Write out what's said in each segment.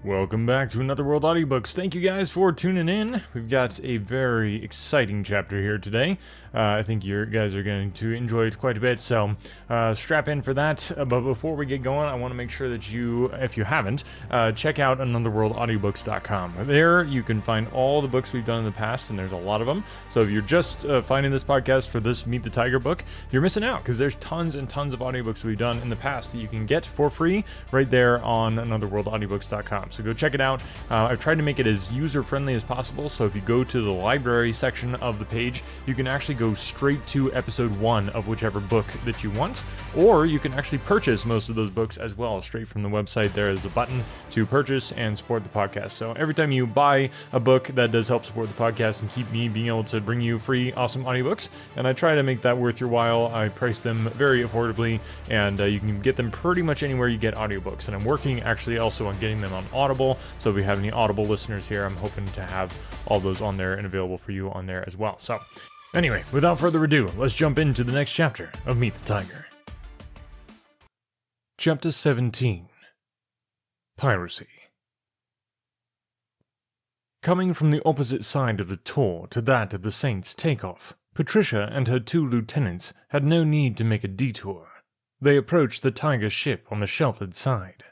Welcome back to Another World Audiobooks. Thank you guys for tuning in. We've got a very exciting chapter here today. I think you guys are going to enjoy it quite a bit, so strap in for that. But before we get going, I want to make sure that you, if you haven't, check out anotherworldaudiobooks.com. There you can find all the books we've done in the past, and there's a lot of them. So if you're just finding this podcast for this Meet the Tiger book, you're missing out, because there's tons and tons of audiobooks we've done in the past that you can get for free right there on anotherworldaudiobooks.com. So go check it out. I've tried to make it as user-friendly as possible, so if you go to the library section of the page, you can actually go straight to episode 1 of whichever book that you want, or you can actually purchase most of those books as well, straight from the website. There is a button to purchase and support the podcast. So every time you buy a book, that does help support the podcast and keep me being able to bring you free, awesome audiobooks, and I try to make that worth your while. I price them very affordably, and you can get them pretty much anywhere you get audiobooks, and I'm working actually also on getting them on Audible. So if we have any Audible listeners here, I'm hoping to have all those on there and available for you on there as well. So anyway, without further ado, let's jump into the next chapter of Meet the Tiger. Chapter 17. Piracy. Coming from the opposite side of the Tor to that of the Saints' takeoff, Patricia and her 2 lieutenants had no need to make a detour. They approached the Tiger's ship on the sheltered side.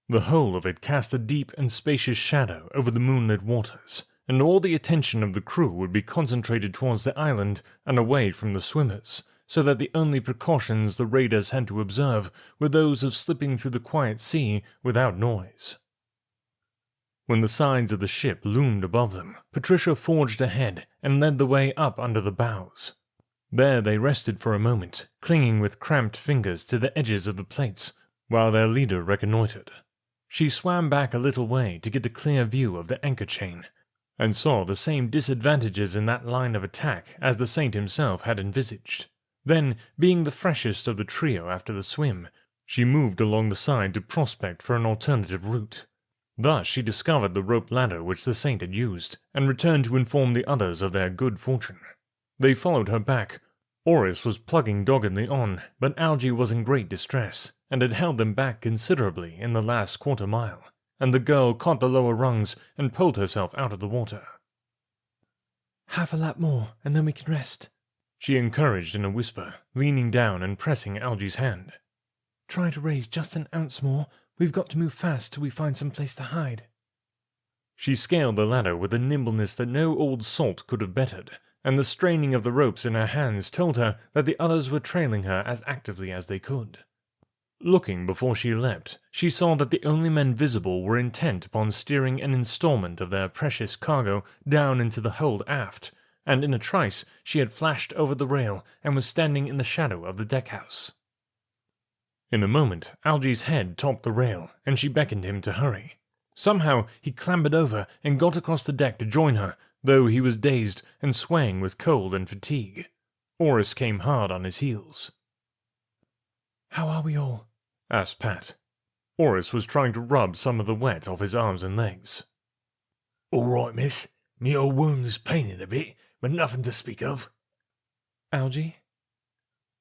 The whole of it cast a deep and spacious shadow over the moonlit waters, and all the attention of the crew would be concentrated towards the island and away from the swimmers, so that the only precautions the raiders had to observe were those of slipping through the quiet sea without noise. When the sides of the ship loomed above them, Patricia forged ahead and led the way up under the bows. There they rested for a moment, clinging with cramped fingers to the edges of the plates, while their leader reconnoitered. She swam back a little way to get a clear view of the anchor chain, and saw the same disadvantages in that line of attack as the Saint himself had envisaged. Then, being the freshest of the trio after the swim, she moved along the side to prospect for an alternative route. Thus she discovered the rope ladder which the Saint had used, and returned to inform the others of their good fortune. They followed her back. Orace was plugging doggedly on, but Algy was in great distress, and had held them back considerably in the last quarter mile, and the girl caught the lower rungs and pulled herself out of the water. "Half a lap more, and then we can rest," she encouraged in a whisper, leaning down and pressing Algy's hand. "Try to raise just an ounce more. We've got to move fast till we find some place to hide." She scaled the ladder with a nimbleness that no old salt could have bettered, and the straining of the ropes in her hands told her that the others were trailing her as actively as they could. Looking before she leapt, she saw that the only men visible were intent upon steering an installment of their precious cargo down into the hold aft, and in a trice she had flashed over the rail and was standing in the shadow of the deckhouse. In a moment, Algy's head topped the rail, and she beckoned him to hurry. Somehow he clambered over and got across the deck to join her, though he was dazed and swaying with cold and fatigue. Orace came hard on his heels. "How are we all?" asked Pat. Orace was trying to rub some of the wet off his arms and legs. "All right, miss. Me old wound's paining a bit, but nothing to speak of." "Algy?"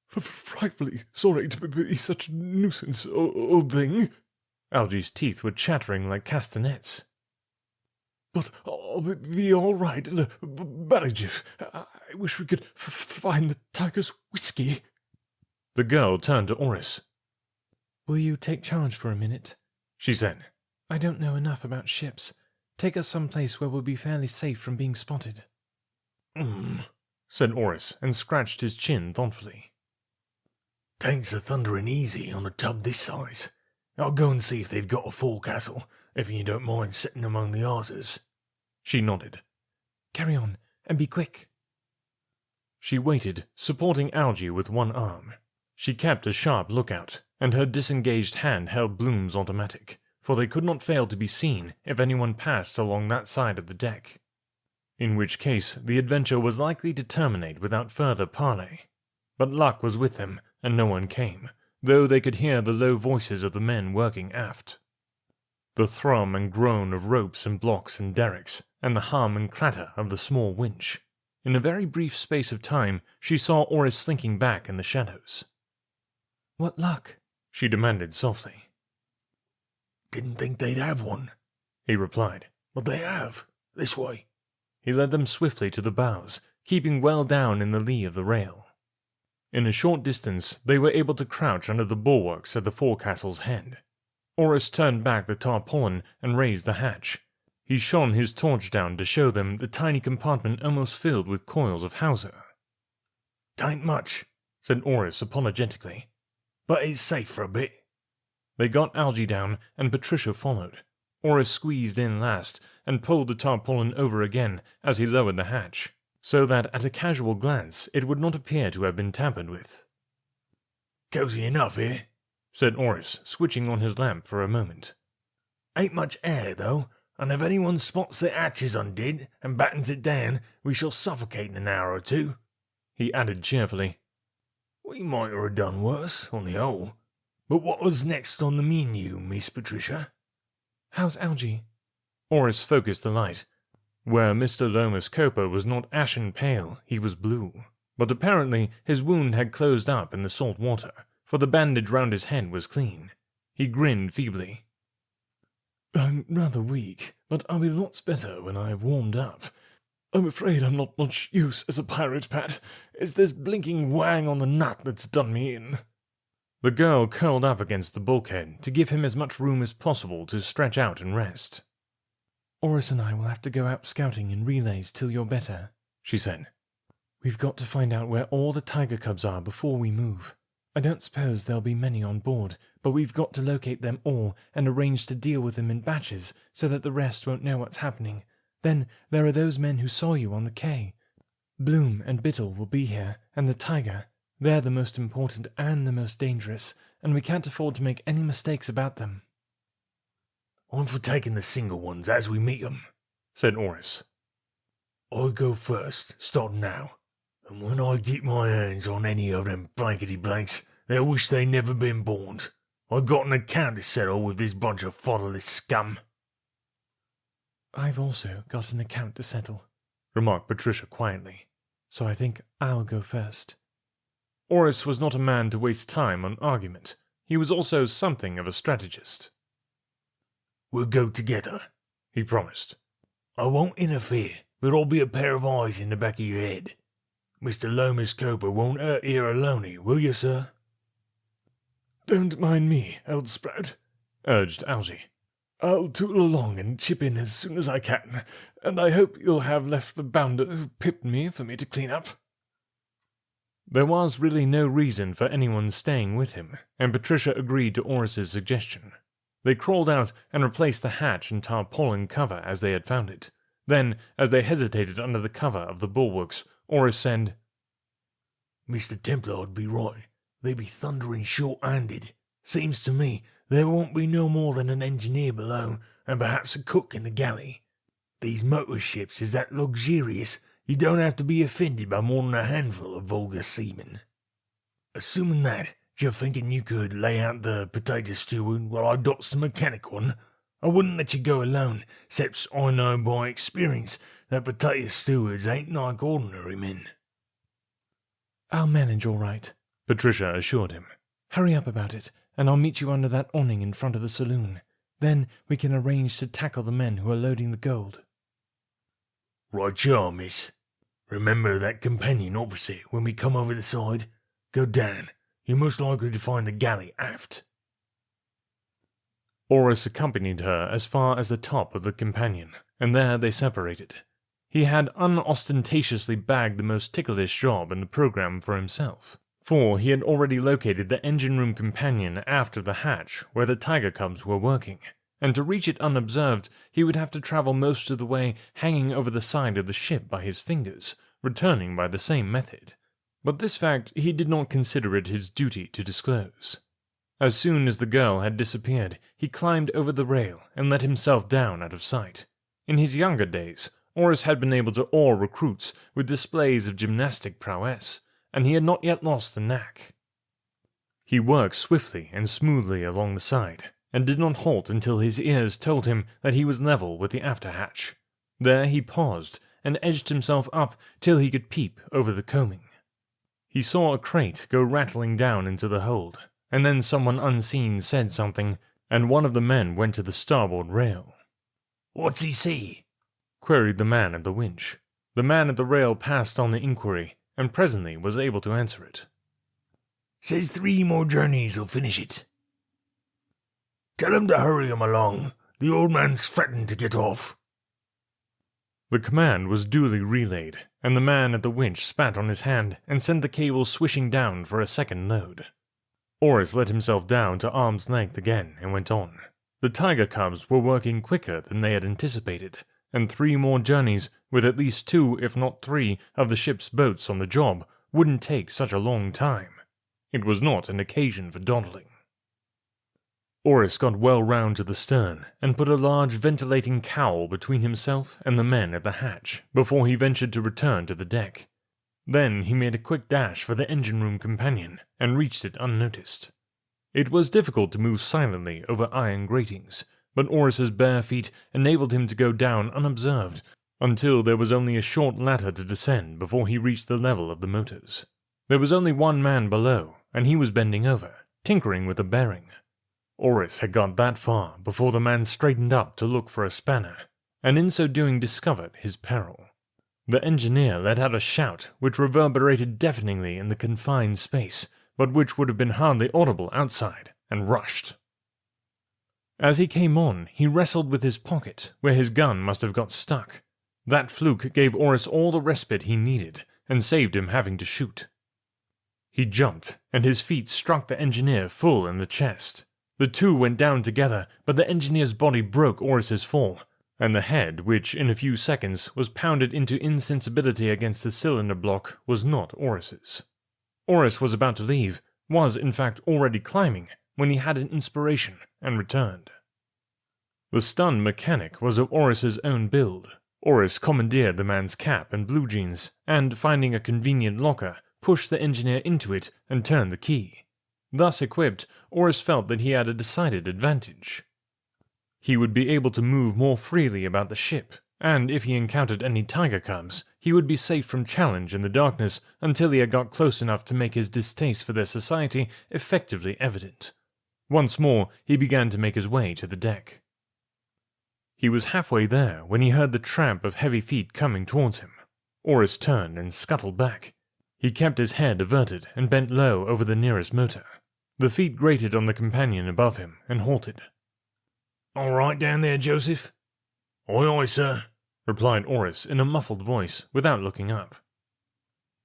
Frightfully sorry to be such a nuisance, old thing." Algy's teeth were chattering like castanets. "But I'll be all right in a very jiff. I wish we could find the Tiger's whiskey." The girl turned to Orace. "Will you take charge for a minute?" she said. "I don't know enough about ships. Take us someplace where we'll be fairly safe from being spotted." Said Orace, and scratched his chin thoughtfully. "'Tain't so thundering easy on a tub this size. I'll go and see if they've got a forecastle, if you don't mind sitting among the hawsers." She nodded. "Carry on, and be quick." She waited, supporting Algy with one arm. She kept a sharp lookout, and her disengaged hand held Bloom's automatic, for they could not fail to be seen if anyone passed along that side of the deck. In which case, the adventure was likely to terminate without further parley. But luck was with them, and no one came, though they could hear the low voices of the men working aft. The thrum and groan of ropes and blocks and derricks, and the hum and clatter of the small winch. In a very brief space of time, she saw Orace slinking back in the shadows. "What luck?" she demanded softly. Didn't think they'd have one, he replied. but they have. This way. He led them swiftly to the bows, keeping well down in the lee of the rail. In a short distance, they were able to crouch under the bulwarks at the forecastle's head. Orace turned back the tarpaulin and raised the hatch. He shone his torch down to show them the tiny compartment almost filled with coils of hawser. "'Tain't much," said Orace apologetically. "but it's safe for a bit." They got Algy down, and Patricia followed. Orace squeezed in last, and pulled the tarpaulin over again as he lowered the hatch, so that at a casual glance it would not appear to have been tampered with. "Cozy enough here," said Orace, switching on his lamp for a moment. "Ain't much air, though, and if anyone spots the hatches undid and battens it down, we shall suffocate in an hour or two," he added cheerfully. "We might have done worse, on the whole. But what was next on the menu, Miss Patricia?" How's Algy? Orace focused the light. Where Mr. Lomas Cooper was not ashen pale, he was blue. But apparently his wound had closed up in the salt water, for the bandage round his head was clean. He grinned feebly. "I'm rather weak, but I'll be lots better when I've warmed up. I'm afraid I'm not much use as a pirate, Pat. It's this blinking wang on the nut that's done me in." The girl curled up against the bulkhead to give him as much room as possible to stretch out and rest. "Orace and I will have to go out scouting in relays till you're better," she said. "We've got to find out where all the tiger cubs are before we move. I don't suppose there'll be many on board, but we've got to locate them all and arrange to deal with them in batches so that the rest won't know what's happening. Then there are those men who saw you on the quay. Bloom and Biddle will be here, and the tiger. They're the most important and the most dangerous, and we can't afford to make any mistakes about them." "I'm for taking the single ones as we meet 'em," said Orace. "I go first, start now, and when I get my hands on any of them blankety-blanks, they'll wish they never been born. I got an account to settle with this bunch of fatherless scum." "I've also got an account to settle," remarked Patricia quietly. "So I think I'll go first." Orace was not a man to waste time on argument. He was also something of a strategist. "We'll go together," he promised. "I won't interfere, but I'll be a pair of eyes in the back of your head. Mr. Lomas Cooper won't hurt here alone, will you, sir?" "Don't mind me, old sprout," urged Algy. "I'll tool along and chip in as soon as I can, and I hope you'll have left the bounder who pipped me for me to clean up." There was really no reason for anyone staying with him, and Patricia agreed to Orace's suggestion. They crawled out and replaced the hatch and tarpaulin cover as they had found it. Then, as they hesitated under the cover of the bulwarks, Orace said, "Mr. Templar'd be right. They be thundering short-handed. Seems to me there won't be no more than an engineer below, and perhaps a cook in the galley. These motor ships is that luxurious you don't have to be offended by more than a handful of vulgar seamen. Assuming that, you're thinking you could lay out the potato steward while I dots the mechanic one? I wouldn't let you go alone, 'cept I know by experience that potato stewards ain't like ordinary men." "I'll manage all right," Patricia assured him. "Hurry up about it, and I'll meet you under that awning in front of the saloon. Then we can arrange to tackle the men who are loading the gold." "Right you are, miss. Remember that companion opposite when we come over the side? Go down. You're most likely to find the galley aft." Orace accompanied her as far as the top of the companion, and there they separated. He had unostentatiously bagged the most ticklish job in the program for himself, for he had already located the engine-room companion aft of the hatch where the tiger cubs were working, and to reach it unobserved he would have to travel most of the way hanging over the side of the ship by his fingers, returning by the same method. But this fact he did not consider it his duty to disclose. As soon as the girl had disappeared, he climbed over the rail and let himself down out of sight. In his younger days, Orace had been able to awe recruits with displays of gymnastic prowess, and he had not yet lost the knack. He worked swiftly and smoothly along the side, and did not halt until his ears told him that he was level with the after-hatch. There he paused, and edged himself up till he could peep over the coaming. He saw a crate go rattling down into the hold, and then someone unseen said something, and one of the men went to the starboard rail. "What's he say?" queried the man at the winch. The man at the rail passed on the inquiry, and presently was able to answer it. "Says 3 more journeys will finish it. Tell him to hurry him along. The old man's fretting to get off." The command was duly relayed, and the man at the winch spat on his hand and sent the cable swishing down for a second load. Orace let himself down to arm's length again and went on. The tiger cubs were working quicker than they had anticipated, and 3 more journeys, with at least 2 if not 3 of the ship's boats on the job, wouldn't take such a long time. It was not an occasion for dawdling. Orace got well round to the stern, and put a large ventilating cowl between himself and the men at the hatch, before he ventured to return to the deck. Then he made a quick dash for the engine-room companion, and reached it unnoticed. It was difficult to move silently over iron gratings, but Orace's bare feet enabled him to go down unobserved, until there was only a short ladder to descend before he reached the level of the motors. There was only one man below, and he was bending over, tinkering with a bearing. Orace had got that far before the man straightened up to look for a spanner, and in so doing discovered his peril. The engineer let out a shout which reverberated deafeningly in the confined space, but which would have been hardly audible outside, and rushed. As he came on, he wrestled with his pocket, where his gun must have got stuck. That fluke gave Orace all the respite he needed, and saved him having to shoot. He jumped, and his feet struck the engineer full in the chest. The 2 went down together, but the engineer's body broke Orace's fall, and the head, which in a few seconds was pounded into insensibility against the cylinder block, was not Orace's. Orace was about to leave, was in fact already climbing, when he had an inspiration, and returned. The stunned mechanic was of Orace's own build. Orace commandeered the man's cap and blue jeans, and, finding a convenient locker, pushed the engineer into it and turned the key. Thus equipped, Orace felt that he had a decided advantage. He would be able to move more freely about the ship, and if he encountered any tiger cubs, he would be safe from challenge in the darkness until he had got close enough to make his distaste for their society effectively evident. Once more, he began to make his way to the deck. He was halfway there when he heard the tramp of heavy feet coming towards him. Orace turned and scuttled back. He kept his head averted and bent low over the nearest motor. The feet grated on the companion above him and halted. "All right down there, Joseph?" "Aye, aye, sir," replied Orace in a muffled voice, without looking up.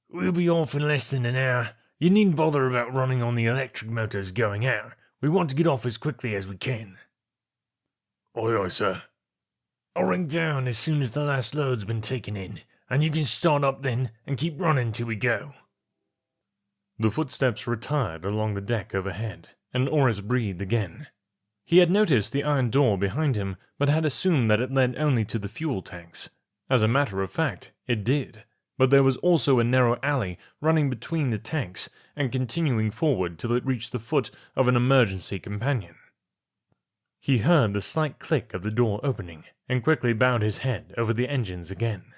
"We'll be off in less than an hour. You needn't bother about running on the electric motors going out. We want to get off as quickly as we can." "Aye, aye, sir." "I'll ring down as soon as the last load's been taken in, and you can start up then and keep running till we go." The footsteps retired along the deck overhead, and Orace breathed again. He had noticed the iron door behind him, but had assumed that it led only to the fuel tanks. As a matter of fact, it did, but there was also a narrow alley running between the tanks and continuing forward till it reached the foot of an emergency companion. He heard the slight click of the door opening, and quickly bowed his head over the engines again.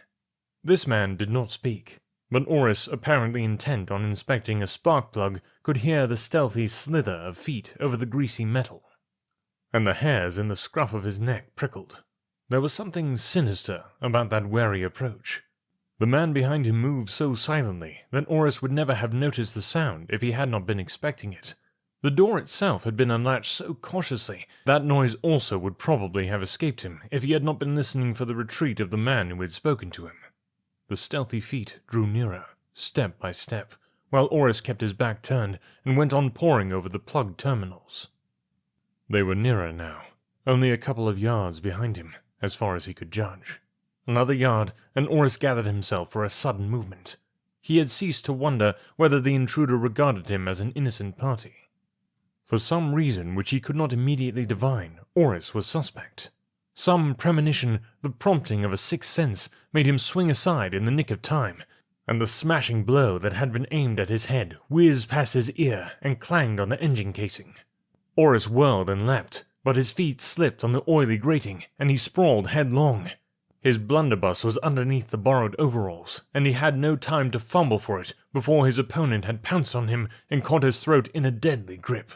This man did not speak, but Orace, apparently intent on inspecting a spark plug, could hear the stealthy slither of feet over the greasy metal, and the hairs in the scruff of his neck prickled. There was something sinister about that wary approach. The man behind him moved so silently that Orace would never have noticed the sound if he had not been expecting it. The door itself had been unlatched so cautiously that noise also would probably have escaped him if he had not been listening for the retreat of the man who had spoken to him. The stealthy feet drew nearer, step by step, while Orace kept his back turned and went on poring over the plugged terminals. They were nearer now, only a couple of yards behind him, as far as he could judge. Another yard, and Orace gathered himself for a sudden movement. He had ceased to wonder whether the intruder regarded him as an innocent party. For some reason which he could not immediately divine, Orace was suspect. Some premonition, the prompting of a sixth sense, made him swing aside in the nick of time, and the smashing blow that had been aimed at his head whizzed past his ear and clanged on the engine casing. Orace whirled and leapt, but his feet slipped on the oily grating, and he sprawled headlong. His blunderbuss was underneath the borrowed overalls, and he had no time to fumble for it before his opponent had pounced on him and caught his throat in a deadly grip.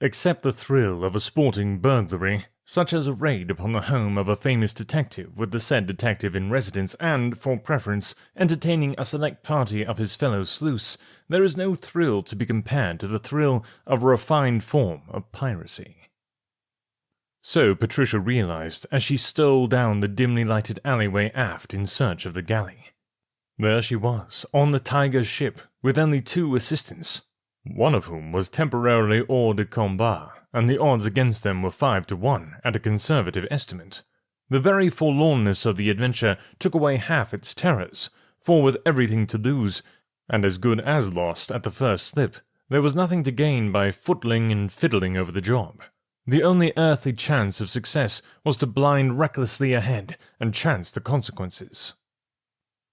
except the thrill of a sporting burglary, such as a raid upon the home of a famous detective with the said detective in residence and, for preference, entertaining a select party of his fellow sleuths. There is no thrill to be compared to the thrill of a refined form of piracy. So Patricia realized as she stole down the dimly lighted alleyway aft in search of the galley. There she was, on the Tiger's ship, with only 2 assistants, one of whom was temporarily hors de combat, and the odds against them were 5 to 1 at a conservative estimate. The very forlornness of the adventure took away half its terrors, for with everything to lose, and as good as lost at the first slip, there was nothing to gain by footling and fiddling over the job. The only earthly chance of success was to blind recklessly ahead and chance the consequences.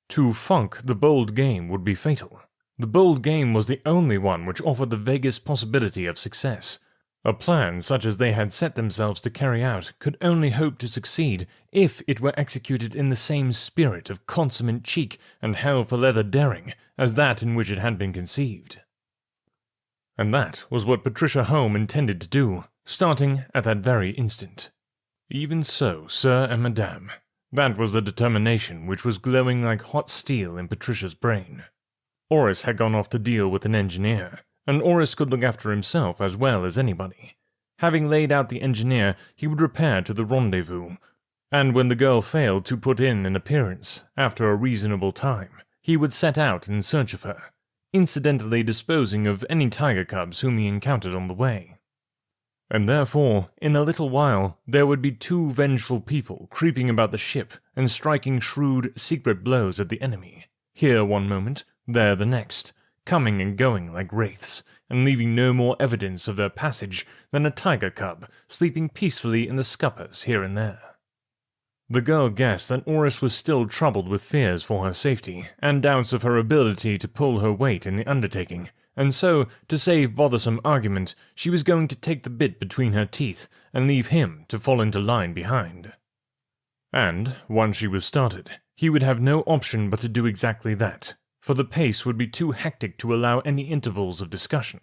To Funk, the bold game would be fatal. The bold game was the only one which offered the vaguest possibility of success. A plan such as they had set themselves to carry out could only hope to succeed if it were executed in the same spirit of consummate cheek and hell-for-leather daring as that in which it had been conceived. And that was what Patricia Home intended to do, starting at that very instant. Even so, Sir and Madame, that was the determination which was glowing like hot steel in Patricia's brain. Orace had gone off to deal with an engineer, and Orace could look after himself as well as anybody. Having laid out the engineer, he would repair to the rendezvous, and when the girl failed to put in an appearance, after a reasonable time, he would set out in search of her, incidentally disposing of any tiger cubs whom he encountered on the way. And therefore, in a little while, there would be 2 vengeful people creeping about the ship and striking shrewd, secret blows at the enemy, here one moment, there the next, coming and going like wraiths, and leaving no more evidence of their passage than a tiger cub sleeping peacefully in the scuppers here and there. The girl guessed that Orace was still troubled with fears for her safety, and doubts of her ability to pull her weight in the undertaking, and so, to save bothersome argument, she was going to take the bit between her teeth and leave him to fall into line behind. And, once she was started, he would have no option but to do exactly that, for the pace would be too hectic to allow any intervals of discussion.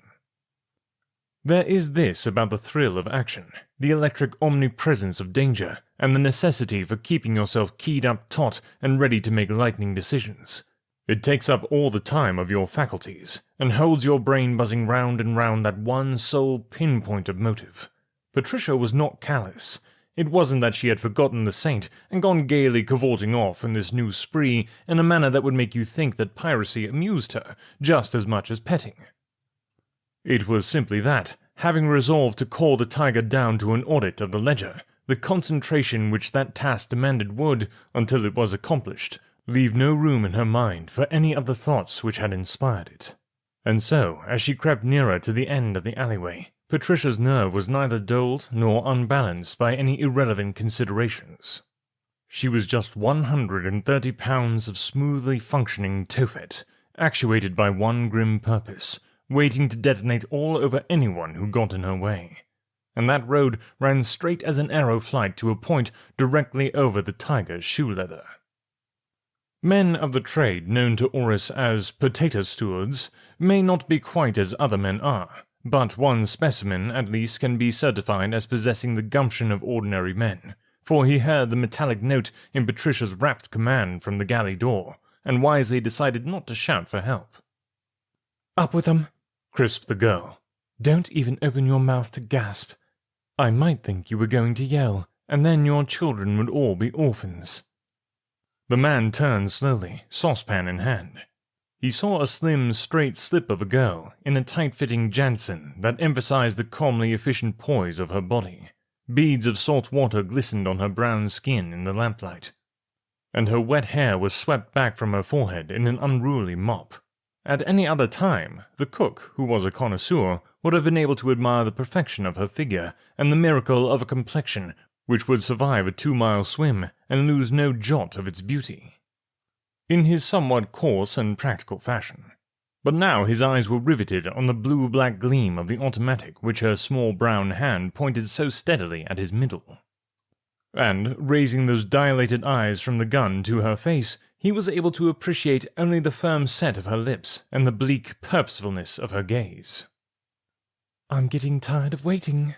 There is this about the thrill of action, the electric omnipresence of danger, and the necessity for keeping yourself keyed up taut and ready to make lightning decisions. It takes up all the time of your faculties, and holds your brain buzzing round and round that one sole pinpoint of motive. Patricia was not callous. It wasn't that she had forgotten the saint and gone gaily cavorting off in this new spree in a manner that would make you think that piracy amused her just as much as petting. It was simply that, having resolved to call the tiger down to an audit of the ledger, the concentration which that task demanded would, until it was accomplished, leave no room in her mind for any of the thoughts which had inspired it. And so, as she crept nearer to the end of the alleyway, Patricia's nerve was neither dulled nor unbalanced by any irrelevant considerations. She was just 130 pounds of smoothly functioning Tophet, actuated by one grim purpose, waiting to detonate all over anyone who got in her way. And that road ran straight as an arrow flight to a point directly over the tiger's shoe leather. Men of the trade known to Orace as potato stewards may not be quite as other men are, but one specimen at least can be certified as possessing the gumption of ordinary men, for he heard the metallic note in Patricia's rapt command from the galley door, and wisely decided not to shout for help. "Up with 'em," crisped the girl. "Don't even open your mouth to gasp. I might think you were going to yell, and then your children would all be orphans." The man turned slowly, saucepan in hand. He saw a slim, straight slip of a girl in a tight-fitting Jansen that emphasized the calmly efficient poise of her body. Beads of salt water glistened on her brown skin in the lamplight, and her wet hair was swept back from her forehead in an unruly mop. At any other time, the cook, who was a connoisseur, would have been able to admire the perfection of her figure and the miracle of a complexion which would survive a 2-mile swim and lose no jot of its beauty, in his somewhat coarse and practical fashion. But now his eyes were riveted on the blue-black gleam of the automatic which her small brown hand pointed so steadily at his middle. And, raising those dilated eyes from the gun to her face, he was able to appreciate only the firm set of her lips and the bleak purposefulness of her gaze. I'm getting tired of waiting.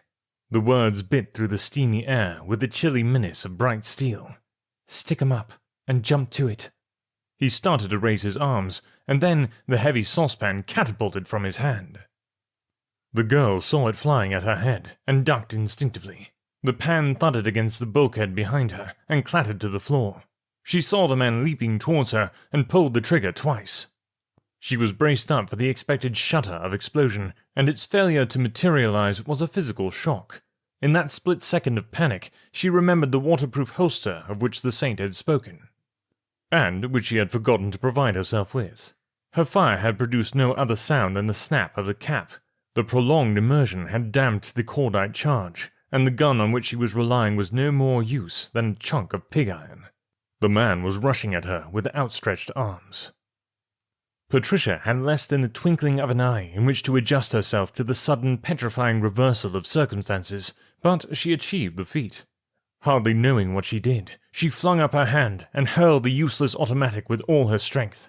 The words bit through the steamy air with the chilly menace of bright steel. Stick 'em up, and jump to it. He started to raise his arms, and then the heavy saucepan catapulted from his hand. The girl saw it flying at her head, and ducked instinctively. The pan thudded against the bulkhead behind her, and clattered to the floor. She saw the man leaping towards her, and pulled the trigger twice. She was braced up for the expected shudder of explosion, and its failure to materialize was a physical shock. In that split second of panic, she remembered the waterproof holster of which the saint had spoken, and which she had forgotten to provide herself with. Her fire had produced no other sound than the snap of the cap. The prolonged immersion had damped the cordite charge, and the gun on which she was relying was no more use than a chunk of pig iron. The man was rushing at her with outstretched arms. Patricia had less than the twinkling of an eye in which to adjust herself to the sudden petrifying reversal of circumstances, but she achieved the feat. Hardly knowing what she did, she flung up her hand and hurled the useless automatic with all her strength.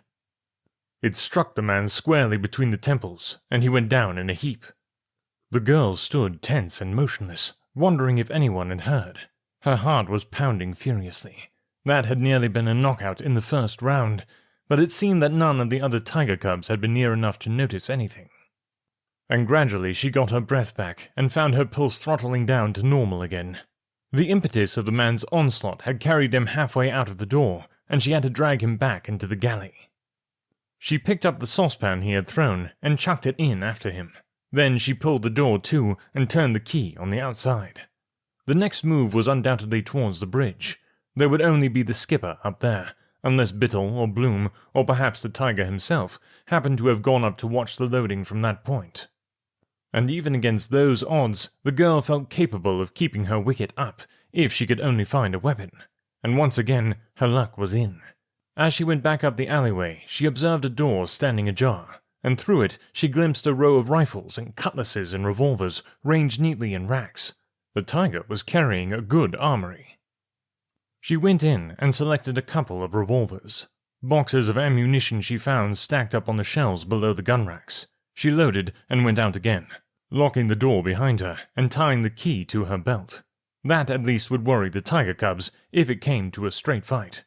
It struck the man squarely between the temples, and he went down in a heap. The girl stood tense and motionless, wondering if anyone had heard. Her heart was pounding furiously. That had nearly been a knockout in the first round, but it seemed that none of the other tiger cubs had been near enough to notice anything. And gradually she got her breath back and found her pulse throttling down to normal again. The impetus of the man's onslaught had carried him halfway out of the door, and she had to drag him back into the galley. She picked up the saucepan he had thrown and chucked it in after him. Then she pulled the door to and turned the key on the outside. The next move was undoubtedly towards the bridge. There would only be the skipper up there, unless Bittle or Bloom, or perhaps the tiger himself, happened to have gone up to watch the loading from that point. And even against those odds, the girl felt capable of keeping her wicket up, if she could only find a weapon. And once again, her luck was in. As she went back up the alleyway, she observed a door standing ajar, and through it she glimpsed a row of rifles and cutlasses and revolvers ranged neatly in racks. The tiger was carrying a good armory. She went in and selected a couple of revolvers. Boxes of ammunition she found stacked up on the shelves below the gun racks. She loaded and went out again, locking the door behind her and tying the key to her belt. That at least would worry the tiger cubs if it came to a straight fight.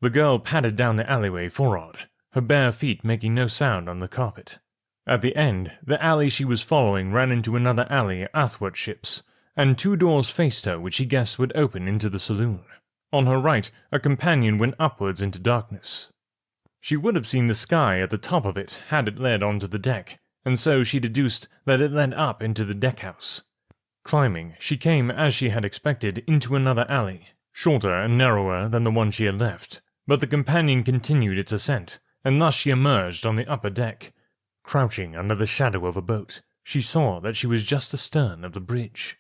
The girl padded down the alleyway forward, her bare feet making no sound on the carpet. At the end, the alley she was following ran into another alley athwardships, and two doors faced her which she guessed would open into the saloon. On her right, a companion went upwards into darkness. She would have seen the sky at the top of it had it led onto the deck, and so she deduced that it led up into the deckhouse. Climbing, she came, as she had expected, into another alley, shorter and narrower than the one she had left, but the companion continued its ascent, and thus she emerged on the upper deck. Crouching under the shadow of a boat, she saw that she was just astern of the bridge.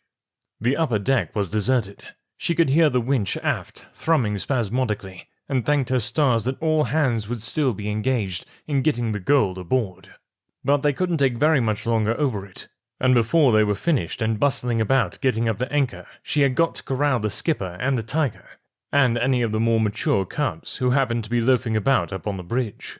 The upper deck was deserted. She could hear the winch aft thrumming spasmodically, and thanked her stars that all hands would still be engaged in getting the gold aboard. But they couldn't take very much longer over it, and before they were finished and bustling about getting up the anchor, she had got to corral the skipper and the tiger, and any of the more mature cubs who happened to be loafing about up on the bridge.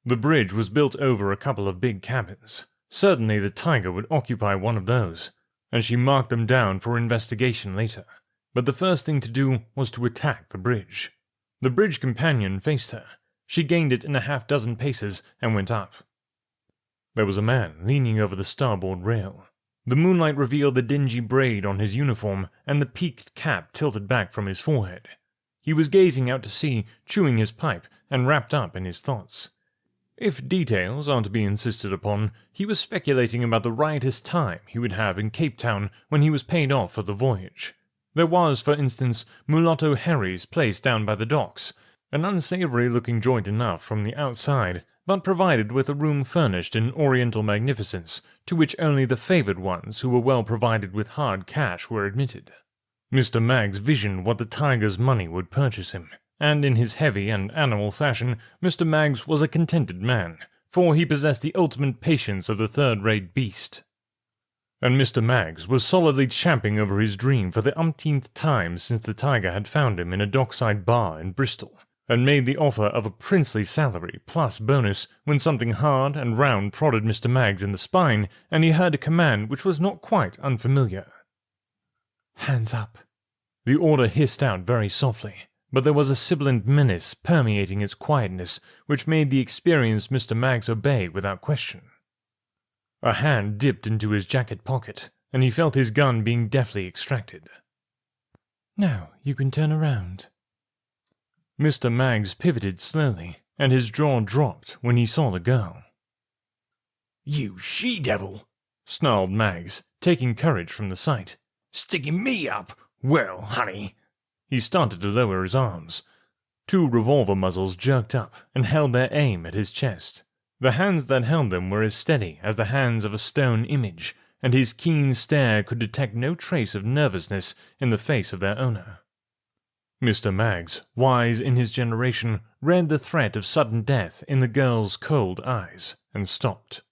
The bridge was built over a couple of big cabins. Certainly the tiger would occupy one of those, and she marked them down for investigation later. But the first thing to do was to attack the bridge. The bridge companion faced her. She gained it in a half-dozen paces and went up. There was a man leaning over the starboard rail. The moonlight revealed the dingy braid on his uniform and the peaked cap tilted back from his forehead. He was gazing out to sea, chewing his pipe, and wrapped up in his thoughts. If details are to be insisted upon, he was speculating about the riotous time he would have in Cape Town when he was paid off for the voyage. There was, for instance, Mulatto Harry's place down by the docks, an unsavory-looking joint enough from the outside, but provided with a room furnished in oriental magnificence, to which only the favoured ones who were well provided with hard cash were admitted. Mr. Maggs visioned what the tiger's money would purchase him, and in his heavy and animal fashion, Mr. Maggs was a contented man, for he possessed the ultimate patience of the third-rate beast. And Mr. Maggs was solidly champing over his dream for the umpteenth time since the tiger had found him in a dockside bar in Bristol, and made the offer of a princely salary plus bonus when something hard and round prodded Mr. Maggs in the spine, and he heard a command which was not quite unfamiliar. "Hands up." The order hissed out very softly, but there was a sibilant menace permeating its quietness which made the experienced Mr. Maggs obey without question. A hand dipped into his jacket pocket, and he felt his gun being deftly extracted. "Now you can turn around." Mr. Maggs pivoted slowly, and his jaw dropped when he saw the girl. "You she-devil!" snarled Maggs, taking courage from the sight. "Sticking me up? Well, honey." He started to lower his arms. 2 revolver muzzles jerked up and held their aim at his chest. The hands that held them were as steady as the hands of a stone image, and his keen stare could detect no trace of nervousness in the face of their owner. Mr. Maggs, wise in his generation, read the threat of sudden death in the girl's cold eyes, and stopped.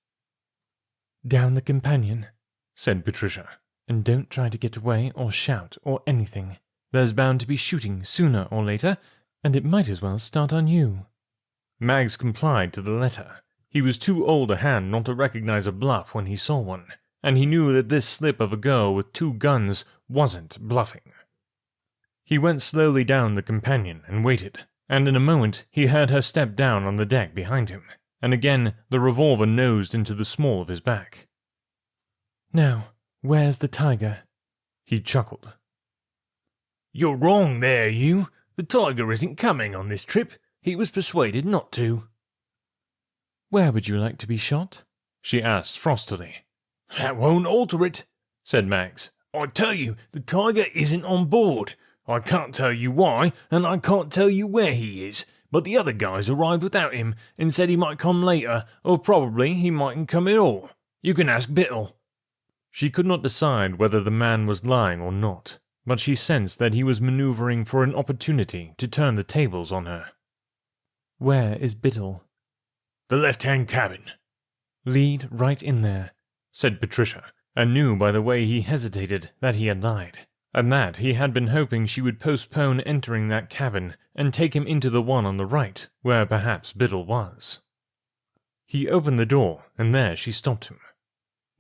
"Down the companion," said Patricia, "and don't try to get away or shout or anything. There's bound to be shooting sooner or later, and it might as well start on you." Maggs complied to the letter. He was too old a hand not to recognize a bluff when he saw one, and he knew that this slip of a girl with 2 guns wasn't bluffing. He went slowly down the companion and waited, and in a moment he heard her step down on the deck behind him, and again the revolver nosed into the small of his back. "Now, where's the tiger?" He chuckled. "You're wrong there, you. The tiger isn't coming on this trip. He was persuaded not to." "Where would you like to be shot?" she asked frostily. "That won't alter it," said Maggs. "I tell you, the tiger isn't on board. I can't tell you why, and I can't tell you where he is, but the other guys arrived without him and said he might come later, or probably he mightn't come at all. You can ask Bittle." She could not decide whether the man was lying or not, but she sensed that he was maneuvering for an opportunity to turn the tables on her. "Where is Bittle?" "The left-hand cabin." "Lead right in there," said Patricia, and knew by the way he hesitated that he had lied, and that he had been hoping she would postpone entering that cabin and take him into the one on the right, where perhaps Biddle was. He opened the door, and there she stopped him.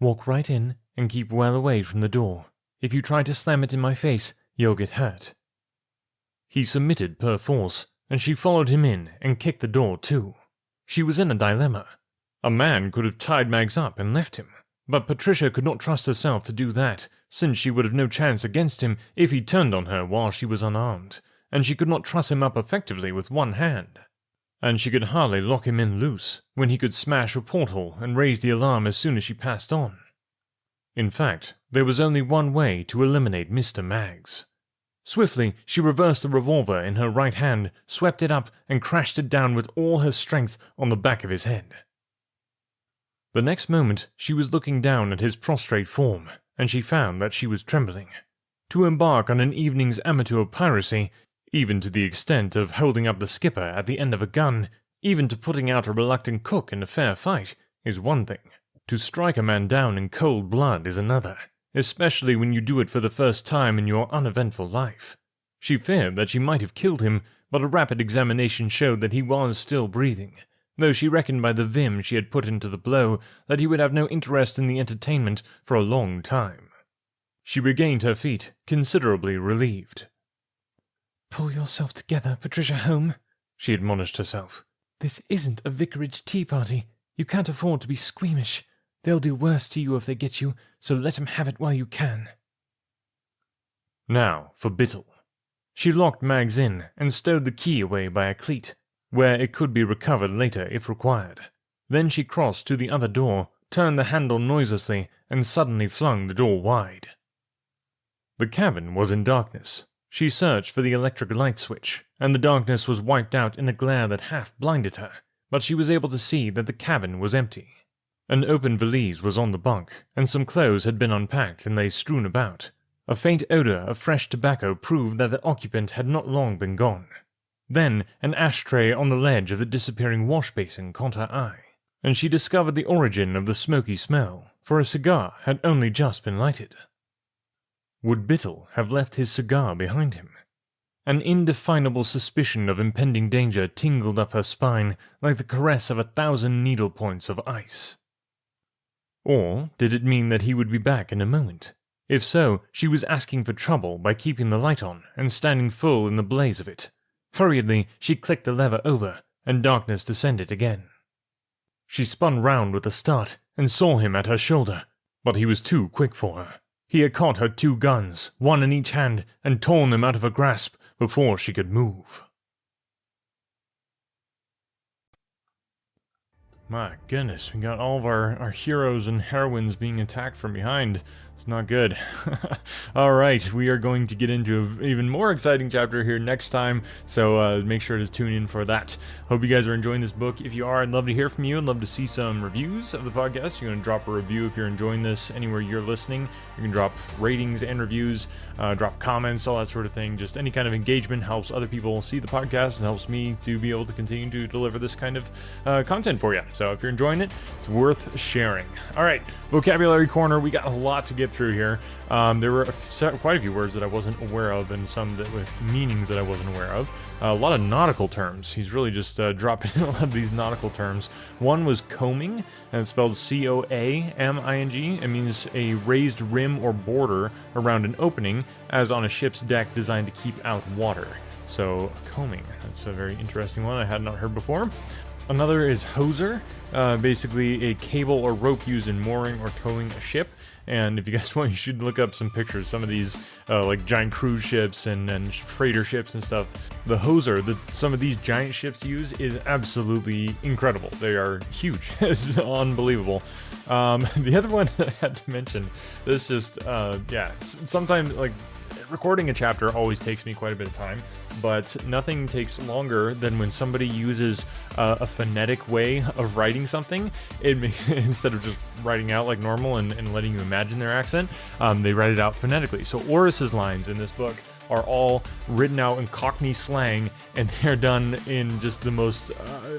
"Walk right in and keep well away from the door. If you try to slam it in my face, you'll get hurt." He submitted perforce, and she followed him in and kicked the door to. She was in a dilemma. A man could have tied Maggs up and left him, but Patricia could not trust herself to do that, since she would have no chance against him if he turned on her while she was unarmed, and she could not truss him up effectively with one hand. And she could hardly lock him in loose, when he could smash a porthole and raise the alarm as soon as she passed on. In fact, there was only one way to eliminate Mr. Maggs. Swiftly, she reversed the revolver in her right hand, swept it up, and crashed it down with all her strength on the back of his head. The next moment, she was looking down at his prostrate form, and she found that she was trembling. To embark on an evening's amateur piracy, even to the extent of holding up the skipper at the end of a gun, even to putting out a reluctant cook in a fair fight, is one thing. To strike a man down in cold blood is another, especially when you do it for the first time in your uneventful life. She feared that she might have killed him, but a rapid examination showed that he was still breathing, though she reckoned by the vim she had put into the blow that he would have no interest in the entertainment for a long time. She regained her feet, considerably relieved. "Pull yourself together, Patricia Home," she admonished herself. "This isn't a vicarage tea party. You can't afford to be squeamish. They'll do worse to you if they get you, so let 'em have it while you can." Now for Bittle. She locked Maggs in and stowed the key away by a cleat, where it could be recovered later if required. Then she crossed to the other door, turned the handle noiselessly, and suddenly flung the door wide. The cabin was in darkness. She searched for the electric light switch, and the darkness was wiped out in a glare that half blinded her, but she was able to see that the cabin was empty. An open valise was on the bunk, and some clothes had been unpacked and lay strewn about. A faint odor of fresh tobacco proved that the occupant had not long been gone. Then an ashtray on the ledge of the disappearing wash-basin caught her eye, and she discovered the origin of the smoky smell, for a cigar had only just been lighted. Would Bittle have left his cigar behind him? An indefinable suspicion of impending danger tingled up her spine like the caress of 1,000 needle points of ice. Or did it mean that he would be back in a moment? If so, she was asking for trouble by keeping the light on and standing full in the blaze of it. Hurriedly, she clicked the lever over, and darkness descended again. She spun round with a start and saw him at her shoulder, but he was too quick for her. He had caught her 2 guns, one in each hand, and torn them out of her grasp before she could move. My goodness, we got all of our heroes and heroines being attacked from behind. It's not good. Alright, we are going to get into an even more exciting chapter here next time, so make sure to tune in for that. Hope you guys are enjoying this book. If you are, I'd love to hear from you. I'd love to see some reviews of the podcast. You're going to drop a review if you're enjoying this anywhere you're listening. You can drop ratings and reviews, drop comments, all that sort of thing. Just any kind of engagement helps other people see the podcast and helps me to be able to continue to deliver this kind of content for you. So if you're enjoying it, it's worth sharing. Alright, vocabulary corner. We got a lot to get through here. There were quite a few words that I wasn't aware of, and some that with meanings that I wasn't aware of. A lot of nautical terms. He's really just dropping in a lot of these nautical terms. One was coaming, and it's spelled C-O-A-M-I-N-G. It means a raised rim or border around an opening, as on a ship's deck designed to keep out water. So, coaming. That's a very interesting one I had not heard before. Another is hoser, basically a cable or rope used in mooring or towing a ship. And if you guys want, you should look up some pictures. Some of these, like giant cruise ships and freighter ships and stuff. The hoser that some of these giant ships use is absolutely incredible. They are huge. It's unbelievable. The other one that I had to mention, this just, yeah, sometimes, like, recording a chapter always takes me quite a bit of time, but nothing takes longer than when somebody uses a phonetic way of writing something. It makes, instead of just writing out like normal and letting you imagine their accent, they write it out phonetically. So Orace's lines in this book are all written out in Cockney slang, and they're done in just the most,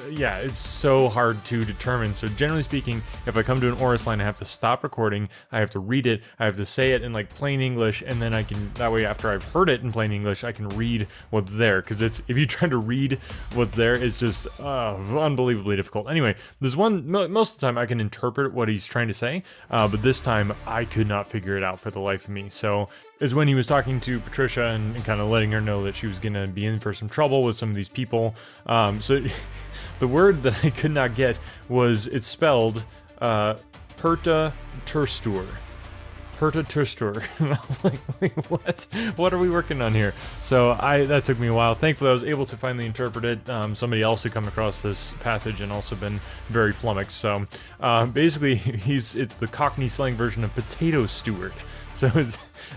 yeah, it's so hard to determine. So generally speaking, if I come to an Orace line, I have to stop recording, I have to read it, I have to say it in like plain English, and then I can, that way after I've heard it in plain English, I can read what's there, because it's, if you try to read what's there, it's just unbelievably difficult. Anyway, there's one, most of the time I can interpret what he's trying to say, but this time I could not figure it out for the life of me. So is when he was talking to Patricia and kind of letting her know that she was going to be in for some trouble with some of these people. So the word that I could not get was, it's spelled Perta Turstur. Perta Turstur. And I was like, wait, what? What are we working on here? So that took me a while. Thankfully, I was able to finally interpret it. Somebody else had come across this passage and also been very flummoxed. So basically, it's the Cockney slang version of potato steward. So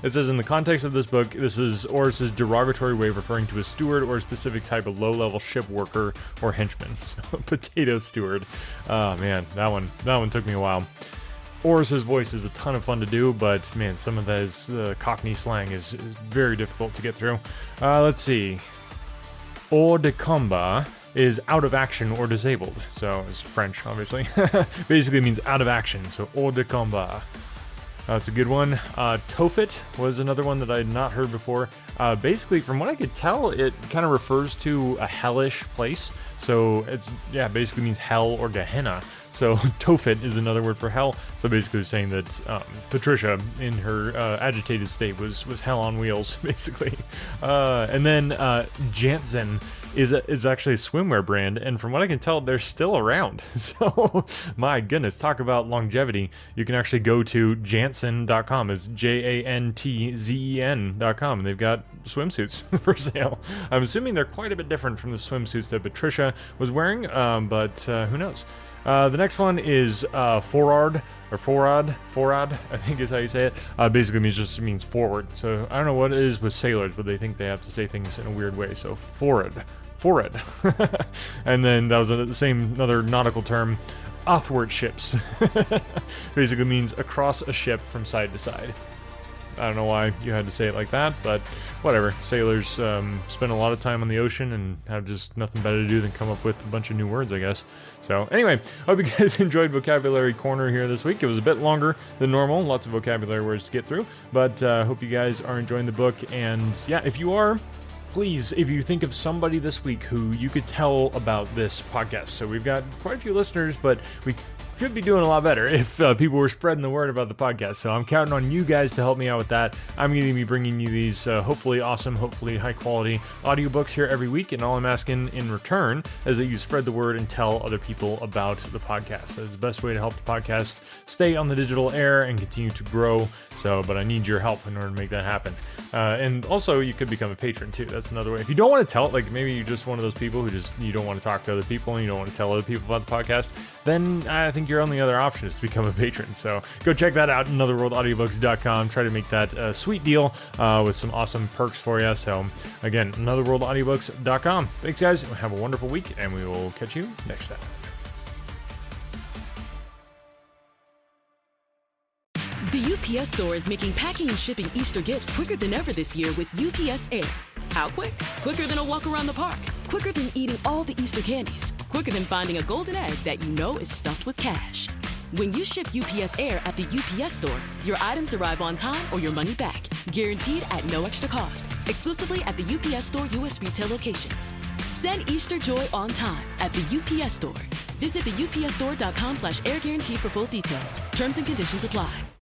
it says, in the context of this book, this is Orace's derogatory way of referring to a steward or a specific type of low-level ship worker or henchman. So, potato steward. Oh, man, that one took me a while. Orace's voice is a ton of fun to do, but, man, some of that Cockney slang is very difficult to get through. Let's see. Hors de combat is out of action or disabled. So, it's French, obviously. Basically means out of action, so hors de combat. That's a good one. Tofit was another one that I had not heard before. Basically, from what I could tell, it kind of refers to a hellish place. So it's, yeah, basically means hell or Gehenna. So Tofit is another word for hell. So basically saying that Patricia, in her agitated state, was hell on wheels, basically. And then Jantzen is actually a swimwear brand, and from what I can tell, they're still around. So, my goodness, talk about longevity. You can actually go to jantzen.com. It's JANTZEN.com, and they've got swimsuits for sale. I'm assuming they're quite a bit different from the swimsuits that Patricia was wearing, but who knows. The next one is forard, or forad, I think is how you say it. Basically means forward. So I don't know what it is with sailors, but they think they have to say things in a weird way. So forward. And then that was another nautical term, athwart ships. Basically means across a ship from side to side. I don't know why you had to say it like that, but whatever. Sailors spend a lot of time on the ocean and have just nothing better to do than come up with a bunch of new words, I guess. So anyway, hope you guys enjoyed Vocabulary Corner here this week. It was a bit longer than normal, lots of vocabulary words to get through, but hope you guys are enjoying the book. And yeah, if you are, please, if you think of somebody this week who you could tell about this podcast. So we've got quite a few listeners, but we could be doing a lot better if people were spreading the word about the podcast. So I'm counting on you guys to help me out with that. I'm going to be bringing you these hopefully awesome, hopefully high quality audiobooks here every week. And all I'm asking in return is that you spread the word and tell other people about the podcast. That's the best way to help the podcast stay on the digital air and continue to grow. But I need your help in order to make that happen. And also, you could become a patron too. That's another way. If you don't want to tell it, like maybe you're just one of those people who you don't want to talk to other people and you don't want to tell other people about the podcast, then I think your only other option is to become a patron. So go check that out, anotherworldaudiobooks.com. Try to make that a sweet deal with some awesome perks for you. So again, anotherworldaudiobooks.com. Thanks, guys. Have a wonderful week, and we will catch you next time. The UPS Store is making packing and shipping Easter gifts quicker than ever this year with UPS Air. How quick? Quicker than a walk around the park. Quicker than eating all the Easter candies. Quicker than finding a golden egg that you know is stuffed with cash. When you ship UPS Air at the UPS Store, your items arrive on time or your money back. Guaranteed at no extra cost. Exclusively at the UPS Store U.S. retail locations. Send Easter joy on time at the UPS Store. Visit the upsstore.com/air guarantee for full details. Terms and conditions apply.